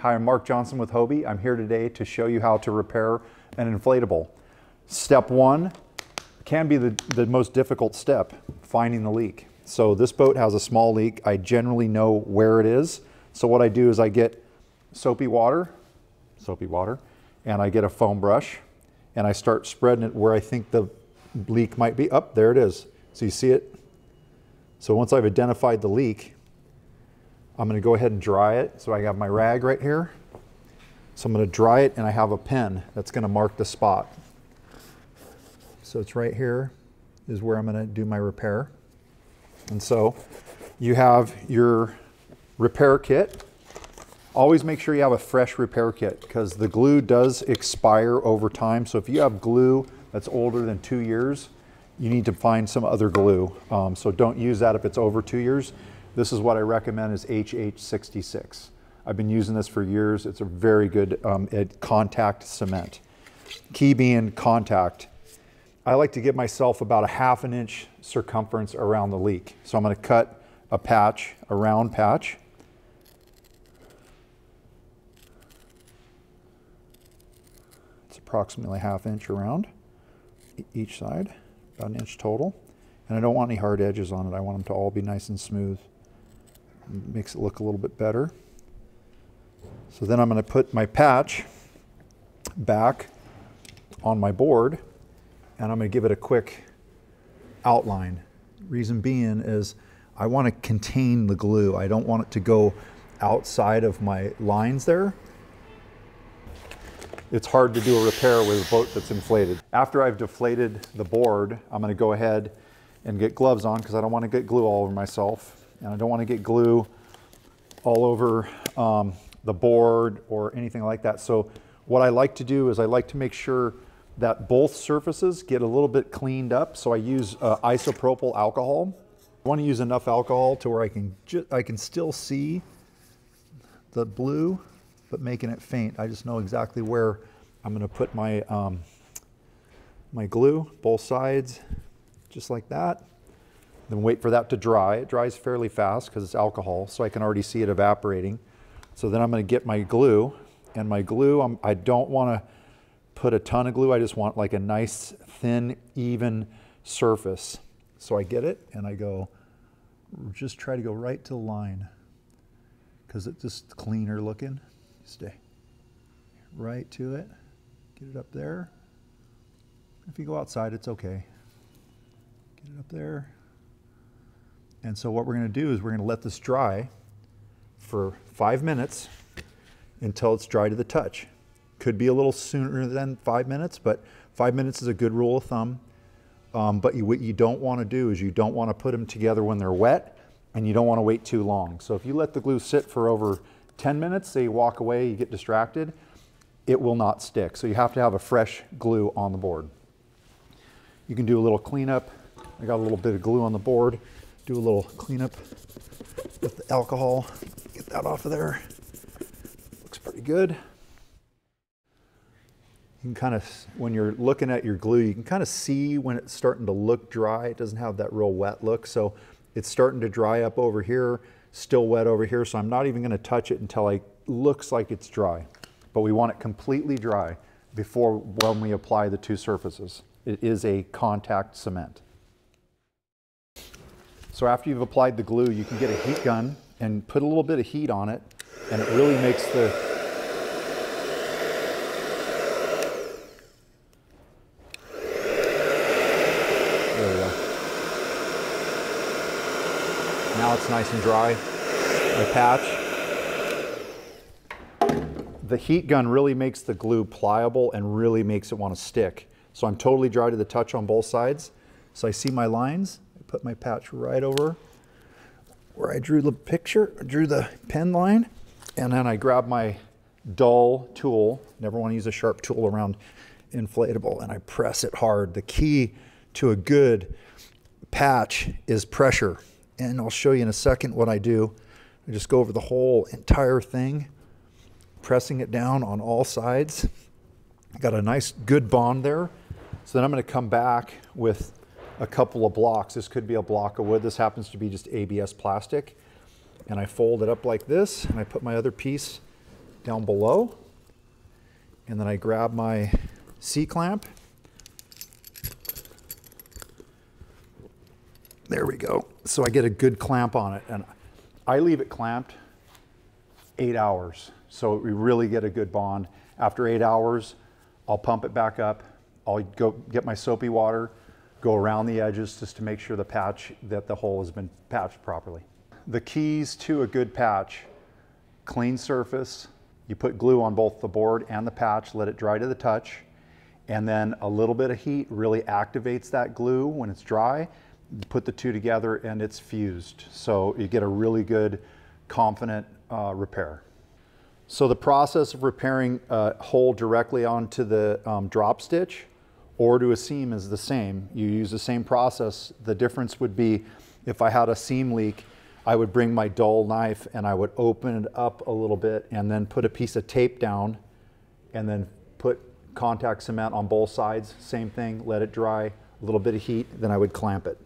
Hi, I'm Mark Johnson with Hobie. I'm here today to show you how to repair an inflatable. Step one can be the most difficult step, finding the leak. So this boat has a small leak. I generally know where it is. So what I do is I get soapy water, and I get a foam brush, and I start spreading it where I think the leak might be. Up there it is. So you see it? So once I've identified the leak, I'm going to go ahead and dry it. So I have my rag right here. So I'm going to dry it, and I have a pen that's going to mark the spot. So it's right here is where I'm going to do my repair. And so you have your repair kit. Always make sure you have a fresh repair kit because the glue does expire over time. So if you have glue that's older than 2 years, you need to find some other glue. So don't use that if it's over 2 years. This is what I recommend is HH66. I've been using this for years. It's a very good contact cement. Key being contact. I like to give myself about a 1/2 inch circumference around the leak. So I'm going to cut a patch, a round patch. It's approximately 1/2 inch around each side, about 1 inch total. And I don't want any hard edges on it. I want them to all be nice and smooth. It makes it look a little bit better. So then I'm going to put my patch back on my board, and I'm going to give it a quick outline. Reason being is I want to contain the glue. I don't want it to go outside of my lines there. It's hard to do a repair with a boat that's inflated. After I've deflated the board, I'm going to go ahead and get gloves on because I don't want to get glue all over myself. And I don't want to get glue all over the board or anything like that. So what I like to do is I like to make sure that both surfaces get a little bit cleaned up. So I use isopropyl alcohol. I want to use enough alcohol to where I can still see the blue, but making it faint. I just know exactly where I'm going to put my my glue, both sides, just like that. Then wait for that to dry. It dries fairly fast because it's alcohol, so I can already see it evaporating. So then I'm going to get my glue, and my glue, I don't want to put a ton of glue. I just want like a nice, thin, even surface. So I get it, and I go, just try to go right to the line because it's just cleaner looking. Stay right to it. Get it up there. If you go outside, it's okay. Get it up there. And so what we're going to do is we're going to let this dry for 5 minutes until it's dry to the touch. Could be a little sooner than 5 minutes, but 5 minutes is a good rule of thumb. But what you don't want to do is you don't want to put them together when they're wet, and you don't want to wait too long. So if you let the glue sit for over 10 minutes, say you walk away, you get distracted, it will not stick. So you have to have a fresh glue on the board. You can do a little cleanup. I got a little bit of glue on the board. Do a little cleanup with the alcohol. Get that off of there. Looks pretty good. You can kind of, when you're looking at your glue, you can kind of see when it's starting to look dry. It doesn't have that real wet look. So it's starting to dry up over here, still wet over here. So I'm not even going to touch it until it looks like it's dry. But we want it completely dry before when we apply the two surfaces. It is a contact cement. So after you've applied the glue, you can get a heat gun and put a little bit of heat on it, and it really makes the there we go. Now it's nice and dry. My patch. The heat gun really makes the glue pliable and really makes it want to stick. So I'm totally dry to the touch on both sides. So I see my lines. Put my patch right over where I drew the picture, drew the pen line, and then I grab my dull tool. Never want to use a sharp tool around inflatable, and I press it hard. The key to a good patch is pressure, and I'll show you in a second what I do. I just go over the whole entire thing, pressing it down on all sides. I got a nice good bond there. So then I'm going to come back with a couple of blocks. This could be a block of wood. This happens to be just ABS plastic. And I fold it up like this, and I put my other piece down below, and then I grab my C-clamp. There we go. So I get a good clamp on it, and I leave it clamped 8 hours. So we really get a good bond. After 8 hours, I'll pump it back up. I'll go get my soapy water, go around the edges just to make sure that the hole has been patched properly. The keys to a good patch: clean surface. You put glue on both the board and the patch, let it dry to the touch, and then a little bit of heat really activates that glue when it's dry. You put the two together and it's fused. So you get a really good, confident repair. So the process of repairing a hole directly onto the drop stitch or to a seam is the same. You use the same process. The difference would be if I had a seam leak, I would bring my dull knife and I would open it up a little bit and then put a piece of tape down and then put contact cement on both sides. Same thing, let it dry, a little bit of heat, then I would clamp it.